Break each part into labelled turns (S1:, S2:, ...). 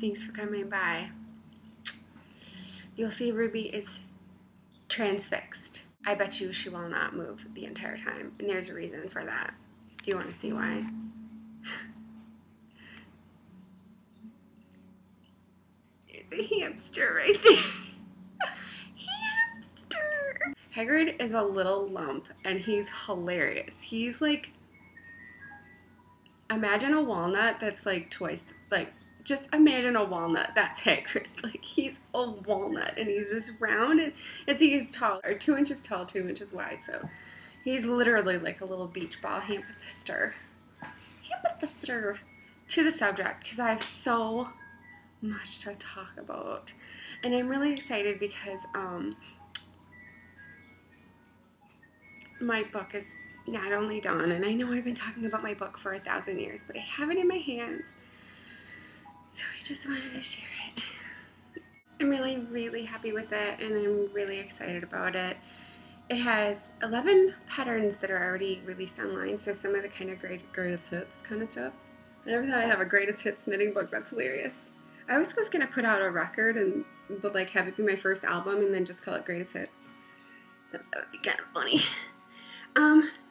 S1: thanks for coming by. You'll see Ruby is transfixed. I bet you she will not move the entire time, and there's a reason for that. Do you want to see why? There's a hamster right there. Hamster! Hagrid is a little lump, and he's hilarious. He's like, imagine a walnut that's like twice, like, just imagine a walnut. That's Hagrid. Like, he's a walnut, and he's this round, and he's tall, or 2 inches tall, 2 inches wide, so he's literally like a little beach ball. Hamster. To the subject, because I have so much to talk about, and I'm really excited because my book is not only done, and I know I've been talking about my book for 1,000 years, but I have it in my hands, so I just wanted to share it. I'm really, really happy with it, and I'm really excited about it. It has 11 patterns that are already released online, so some of the kind of greatest hits kind of stuff. I never thought I'd have a greatest hits knitting book. That's hilarious. I was just gonna put out a record and like have it be my first album and then just call it greatest hits. That would be kind of funny.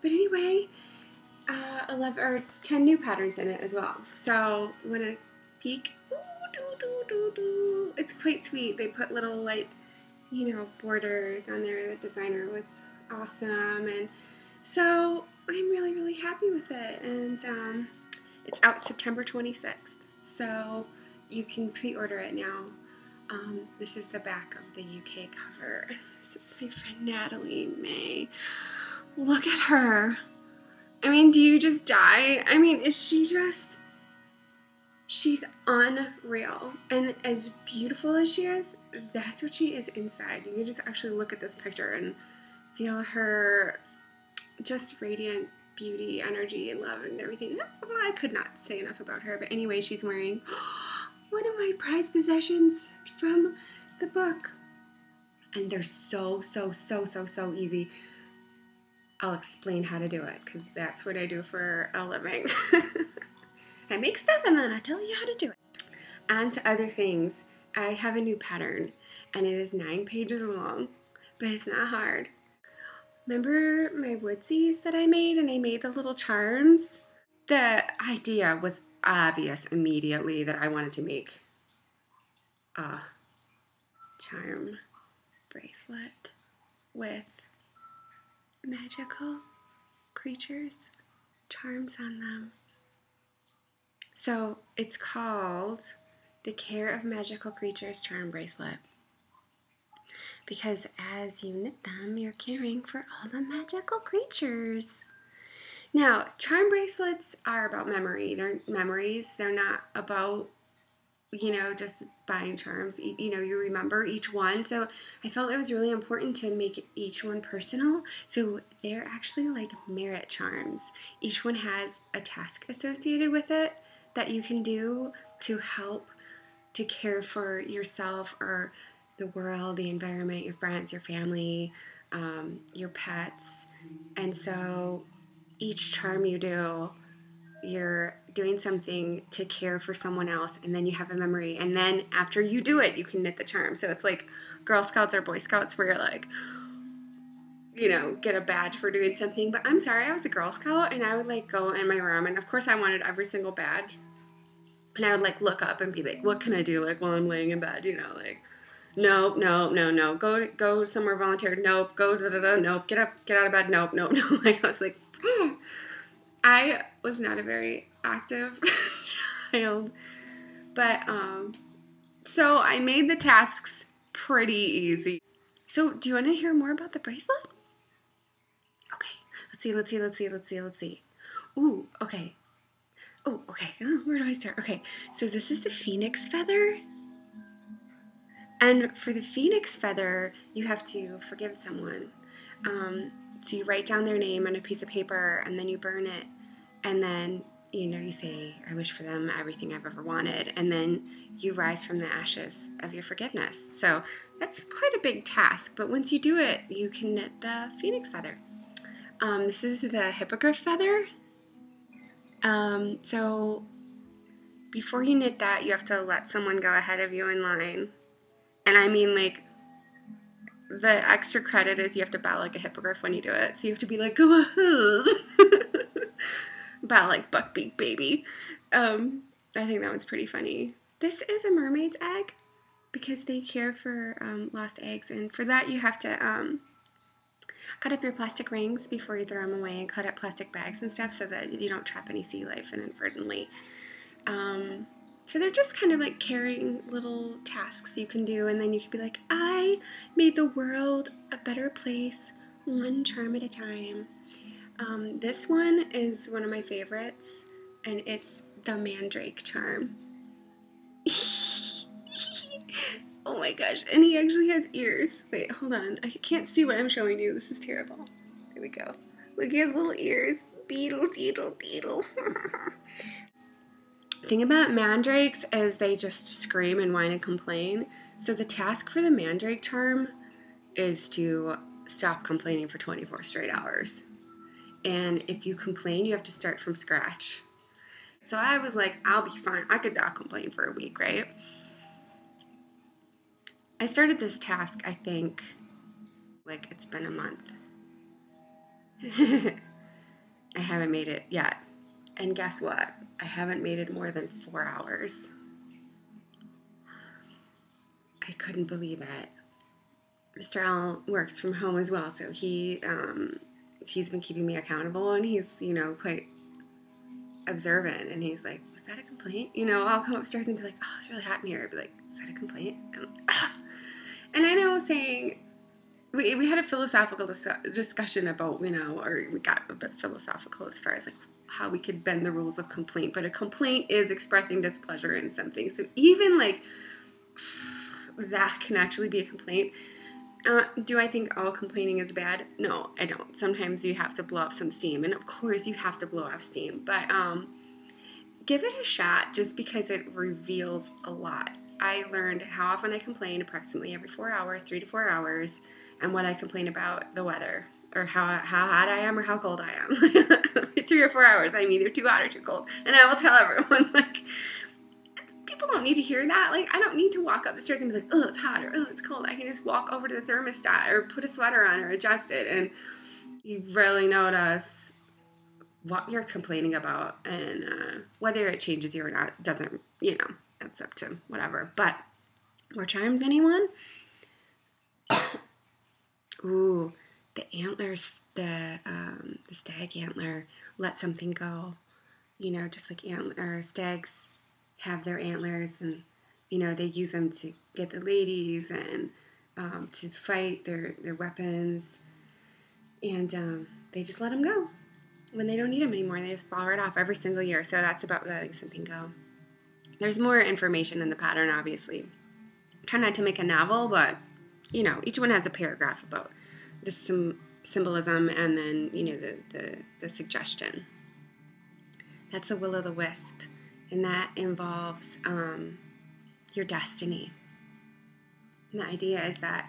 S1: But anyway, 11 or 10 new patterns in it as well. So I'm gonna peek. It's quite sweet. They put little, like, you know, borders on there. The designer was awesome, and so I'm really, really happy with it. And it's out September 26th, so you can pre-order it now. This is the back of the UK cover. This is my friend Natalie May. Look at her. I mean, do you just die? I mean, is she just... She's unreal. And as beautiful as she is, that's what she is inside. You can just actually look at this picture and feel her just radiant beauty, energy, and love, and everything. I could not say enough about her. But anyway, she's wearing one of my prized possessions from the book. And they're so easy. I'll explain how to do it, because that's what I do for a living. I make stuff and then I tell you how to do it. On to other things. I have a new pattern, and it is 9 pages long, but it's not hard. Remember my woodsies that I made, and I made the little charms? The idea was obvious immediately that I wanted to make a charm bracelet with magical creatures, charms on them. So it's called the Care of Magical Creatures Charm Bracelet, because as you knit them, you're caring for all the magical creatures. Now, charm bracelets are about memory. They're memories. They're not about, you know, just buying charms. You know, you remember each one. So I felt it was really important to make each one personal. So they're actually like merit charms. Each one has a task associated with it that you can do to help to care for yourself or the world, the environment, your friends, your family, your pets. And so each charm you do, you're doing something to care for someone else, and then you have a memory, and then after you do it, you can knit the charm. So it's like Girl Scouts or Boy Scouts, where you're like, you know, get a badge for doing something. But I'm sorry, I was a Girl Scout, and I would like go in my room, and of course I wanted every single badge, and I would like look up and be like, what can I do, like, while I'm laying in bed, you know, like, nope, go somewhere volunteer, nope, go nope, get out of bed, nope. Like, I was like, I was not a very active child, but so I made the tasks pretty easy. So do you want to hear more about the bracelet? Okay, let's see. Ooh, okay. Oh, okay. Where do I start? Okay, so this is the phoenix feather. And for the phoenix feather, you have to forgive someone. So you write down their name on a piece of paper, and then you burn it, and then, you know, you say, I wish for them everything I've ever wanted, and then you rise from the ashes of your forgiveness. So that's quite a big task, but once you do it, you can knit the phoenix feather. This is the hippogriff feather. So before you knit that, you have to let someone go ahead of you in line. And I mean, like, the extra credit is you have to bow like a hippogriff when you do it. So you have to be like, go ahead. Bow like Buckbeak Baby. I think that one's pretty funny. This is a mermaid's egg because they care for lost eggs. And for that, you have to cut up your plastic rings before you throw them away and cut up plastic bags and stuff so that you don't trap any sea life inadvertently. So they're just kind of like caring little tasks you can do, and then you can be like, I made the world a better place, one charm at a time. This one is one of my favorites, and it's the Mandrake charm. Oh my gosh, and he actually has ears. Wait, hold on. I can't see what I'm showing you. This is terrible. There we go. Look, he has little ears. Beetle, beetle, beetle. The thing about mandrakes is they just scream and whine and complain. So the task for the mandrake charm is to stop complaining for 24 straight hours. And if you complain, you have to start from scratch. So I was like, I'll be fine. I could not complain for a week, right? I started this task, I think, like it's been a month. I haven't made it yet. And guess what? I haven't made it more than 4 hours. I couldn't believe it. Mr. L works from home as well, so he's been keeping me accountable, and he's, quite observant, and he's like, was that a complaint? I'll come upstairs and be like, oh, it's really hot in here. I'd be like, is that a complaint? And I know saying, we had a philosophical discussion about, or we got a bit philosophical as far as like how we could bend the rules of complaint, but a complaint is expressing displeasure in something. So even like that can actually be a complaint. Do I think all complaining is bad? No, I don't. Sometimes you have to blow off some steam, and of course you have to blow off steam, but give it a shot just because it reveals a lot. I learned how often I complain, approximately every 4 hours, 3 to 4 hours, and what I complain about the weather, or how hot I am or how cold I am. Every 3 or 4 hours, I'm either too hot or too cold, and I will tell everyone, like, people don't need to hear that. Like, I don't need to walk up the stairs and be like, oh, it's hot, or oh, it's cold. I can just walk over to the thermostat or put a sweater on or adjust it, and you really notice what you're complaining about, and whether it changes you or not doesn't, that's up to whatever. But more charms, anyone? Ooh, the antlers, the stag antler, let something go. Just like stags have their antlers, and they use them to get the ladies and to fight their weapons, and they just let them go when they don't need them anymore. They just fall right off every single year. So that's about letting something go. There's more information in the pattern, obviously. Try not to make a novel, but each one has a paragraph about the symbolism and then the suggestion. That's the will-o'-the-wisp, and that involves your destiny. And the idea is that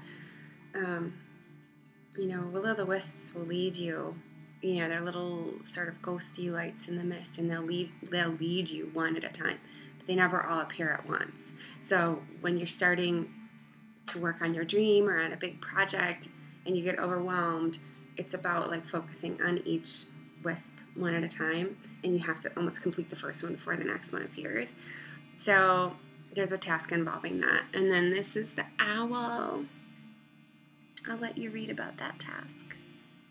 S1: will-o'-the-wisps will lead you. They're little sort of ghosty lights in the mist, and they'll lead you one at a time. But they never all appear at once. So when you're starting to work on your dream or on a big project and you get overwhelmed, it's about like focusing on each wisp one at a time, and you have to almost complete the first one before the next one appears. So there's a task involving that. And then this is the owl. I'll let you read about that task.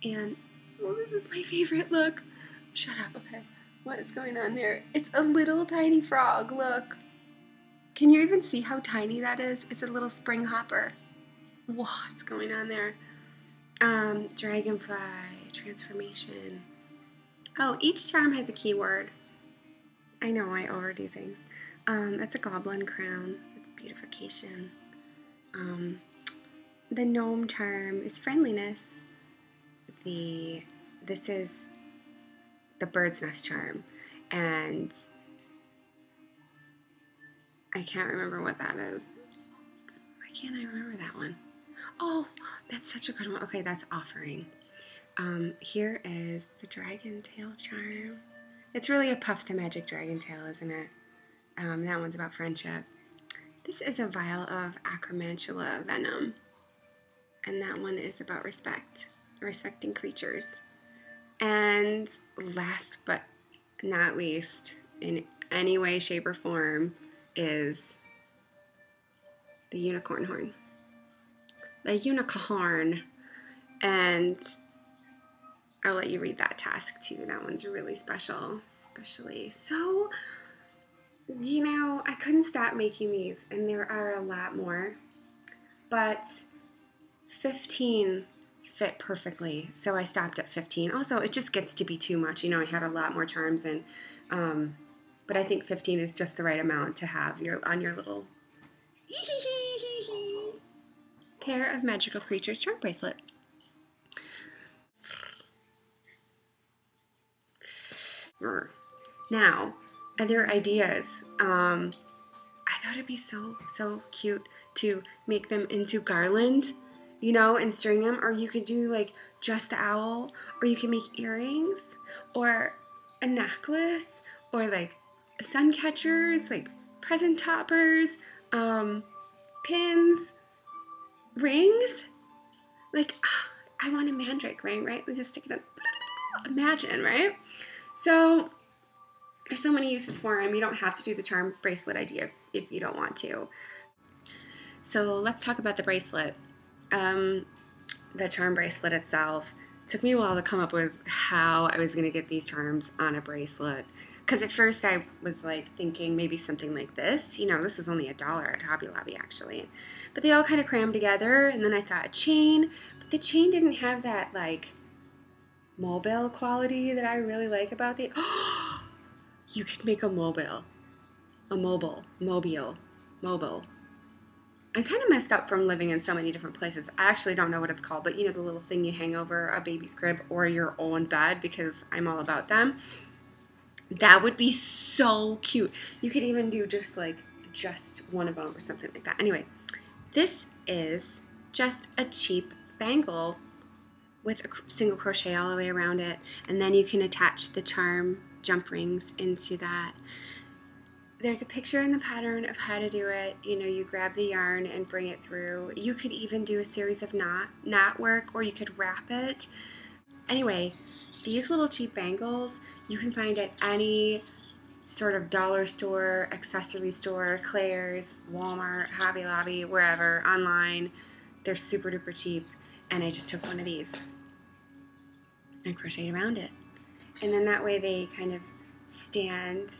S1: And this is my favorite. Look. Shut up. Okay. What is going on there? It's a little tiny frog. Look. Can you even see how tiny that is? It's a little spring hopper. What's going on there? Dragonfly, transformation. Oh, each charm has a keyword. I know I overdo things. That's a goblin crown. It's beautification. The gnome charm is friendliness. This is the bird's nest charm, and I can't remember what that is. Why can't I remember that one? Oh, that's such a good one. Okay, that's offering. Here is the dragon tail charm. It's really a Puff the Magic Dragon Tail, isn't it? That one's about friendship. This is a vial of acromantula venom, and that one is about respecting creatures. And last but not least, in any way, shape, or form, is the unicorn horn. The unicorn. And I'll let you read that task too. That one's really special, especially. So, you know, I couldn't stop making these, and there are a lot more, but 15 fit perfectly, so I stopped at 15. Also, it just gets to be too much. You know, I had a lot more charms, and but I think 15 is just the right amount to have on your little Care of Magical Creatures charm bracelet. Now, other ideas. I thought it'd be so cute to make them into garland, you know, and string them. Or you could do like just the owl, or you can make earrings, or a necklace, or like sun catchers, like present toppers, pins, rings. Like, I want a mandrake ring, right? Let's just stick it in. Imagine, right? So there's so many uses for them. You don't have to do the charm bracelet idea if you don't want to. So let's talk about the bracelet. The charm bracelet itself. It took me a while to come up with how I was going to get these charms on a bracelet. Because at first I was like thinking maybe something like this. You know, this was only $1 at Hobby Lobby actually. But they all kind of crammed together, and then I thought a chain. But the chain didn't have that like mobile quality that I really like about the... You could make a mobile. Mobile. I'm kind of messed up from living in so many different places. I actually don't know what it's called, but you know the little thing you hang over a baby's crib or your own bed, because I'm all about them. That would be so cute. You could even do just one of them or something like that. Anyway, this is just a cheap bangle with a single crochet all the way around it, and then you can attach the charm jump rings into that. There's a picture in the pattern of how to do it. You know, you grab the yarn and bring it through. You could even do a series of knot work, or you could wrap it. Anyway, these little cheap bangles you can find at any sort of dollar store, accessory store, Claire's, Walmart, Hobby Lobby, wherever, online. They're super duper cheap, and I just took one of these and crocheted around it. And then that way they kind of stand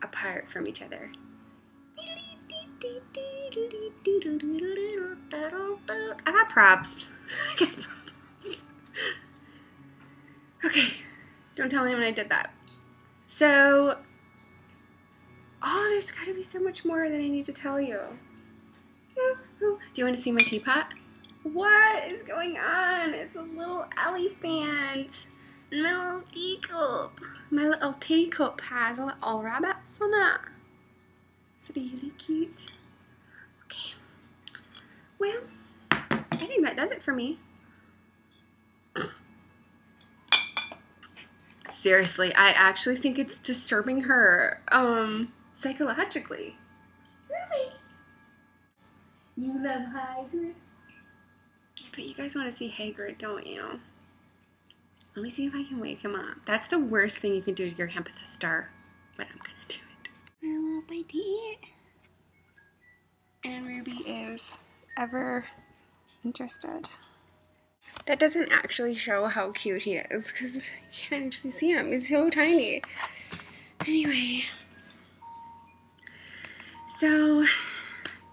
S1: apart from each other. I got props. Okay, don't tell anyone I did that. So, there's got to be so much more that I need to tell you. Do you want to see my teapot? What is going on? It's a little elephant. My little teacup. My little teacup has a little rabbits on it. It's really cute. Okay. Well, I think that does it for me. Seriously, I actually think it's disturbing her, psychologically. Ruby! You love Hagrid? But you guys want to see Hagrid, don't you? Let me see if I can wake him up. That's the worst thing you can do to your hamster, but I'm gonna do it. A little bite to eat. And Ruby is ever interested. That doesn't actually show how cute he is, because you can't actually see him. He's so tiny. Anyway, so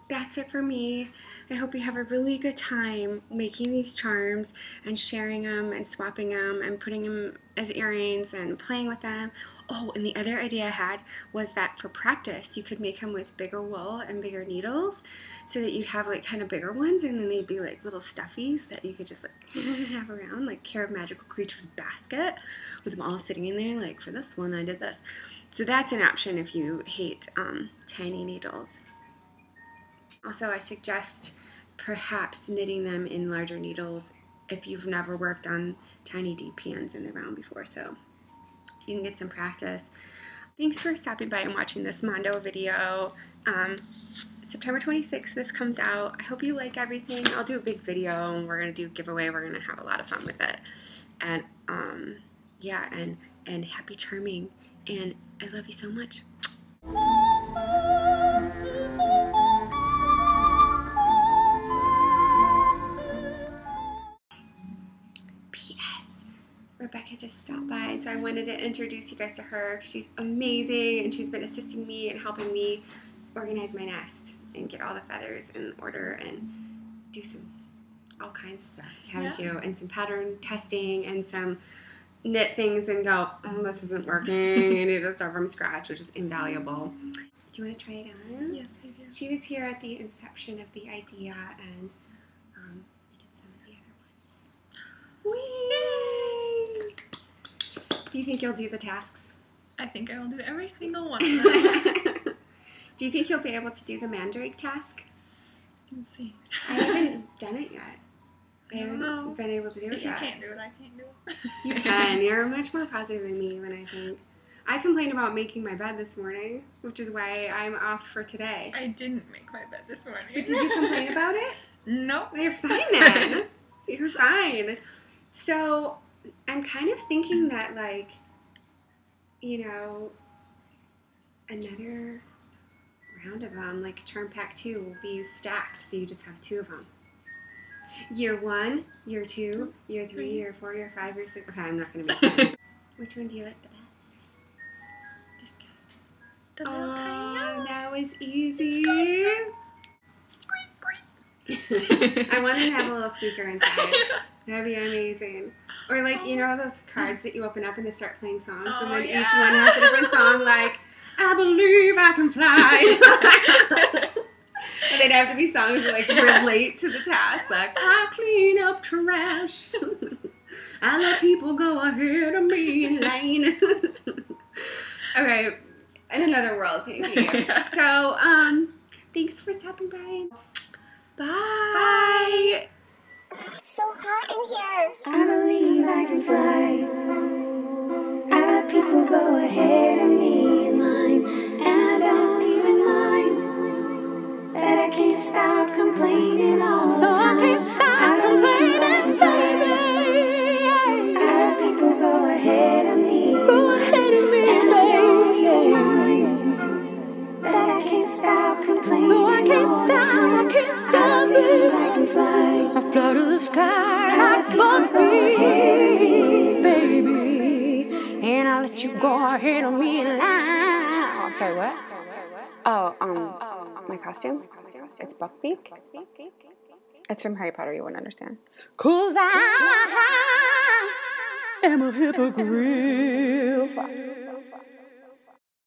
S1: that's it for me. I hope you have a really good time making these charms and sharing them and swapping them and putting them as earrings and playing with them. Oh, and the other idea I had was that for practice, you could make them with bigger wool and bigger needles so that you'd have like kind of bigger ones, and then they'd be like little stuffies that you could just like have around, like Care of Magical Creatures basket with them all sitting in there. Like for this one, I did this. So that's an option if you hate tiny needles. Also, I suggest perhaps knitting them in larger needles if you've never worked on tiny deep pans in the round before, so you can get some practice. Thanks for stopping by and watching this Mondo video. September 26th, this comes out. I hope you like everything. I'll do a big video, and we're going to do a giveaway. We're going to have a lot of fun with it. And, yeah, and happy charming. And I love you so much. P.S. Rebecca just stopped by, so I wanted to introduce you guys to her. She's amazing, and she's been assisting me and helping me organize my nest and get all the feathers in order and do all kinds of stuff, haven't you? And some pattern testing and some knit things and go, this isn't working. I need to start from scratch, which is invaluable. Do you want to try it on?
S2: Yes, I do.
S1: She was here at the inception of the idea, and I did some of the other ones. Whee! Do you think you'll do the tasks?
S2: I think I will do every single one of them.
S1: Do you think you'll be able to do the mandrake task?
S2: Let's see.
S1: I haven't done it yet. I
S2: don't
S1: haven't
S2: know.
S1: been able to do it
S2: If
S1: yet.
S2: you can't do it, I can't do it.
S1: You can. You're much more positive than me when I think. I complained about making my bed this morning, which is why I'm off for today.
S2: I didn't make my bed this morning.
S1: But did you complain about it?
S2: No.
S1: You're fine then. You're fine. So I'm kind of thinking that, like, you know, another round of them, like Charm Pack 2, will be stacked, so you just have 2 of them. Year 1, Year 2, Year 3, Year 4, Year 5, Year 6. Okay, I'm not going to make that. Which one do you like the best?
S2: This guy. The little tiny one.
S1: That was easy.
S2: Squeak.
S1: I want to have a little squeaker inside. That'd be amazing. Or like, you know those cards that you open up and they start playing songs, and then each one has a different song, like, I believe I can fly. And they'd have to be songs that, like, relate to the task, like, I clean up trash. I let people go ahead of me in line. Okay, in another world, thank you. So, thanks for stopping by. Bye.
S3: It's so hot in here. I believe I can fly. I let people go ahead of me in line, and I don't even mind that I can't stop complaining all the time. I can't stop complaining, baby. I let people go ahead of me, and I don't even mind that I can't stop complaining. No, I can't stop. I can't stop it. I can fly. I fly to the sky like Bumpy, baby, and I'll let you go ahead of me in line. I'm sorry, what? Oh, my costume? It's Buckbeak. It's from Harry Potter, you wouldn't understand. 'Cause I am a hippogriff.